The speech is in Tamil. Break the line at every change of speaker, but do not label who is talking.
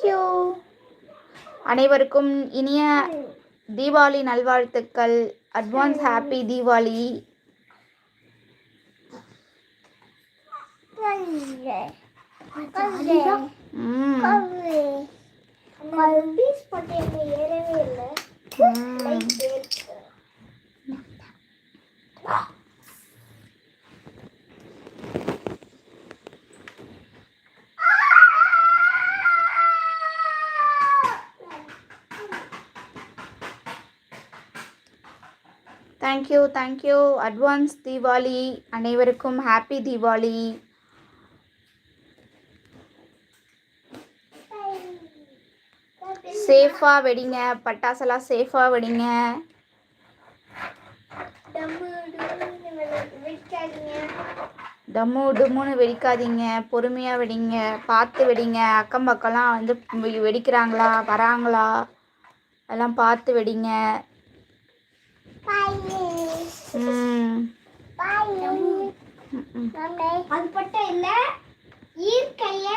தேங்க்யூ. அனைவருக்கும் இனிய தீபாவளி நல்வாழ்த்துக்கள். Advance happy Deepavali. Thank you thank you. Advance Deepavali. அனைவருக்கும் ஹாப்பி தீபாவளி. சேஃபாக வெடிங்க, பட்டாசெல்லாம் சேஃபாக வெடிங்க. டம்மு டும்முன்னு வெடிக்காதீங்க, பொறுமையாக வெடிங்க, பார்த்து வெடிங்க. அக்கம் பக்கம்லாம் வந்து வெடிக்கிறாங்களா வராங்களா அதெல்லாம் பார்த்து வெடிங்க.
அது மட்டும் இல்லை, ஈர்க்கைய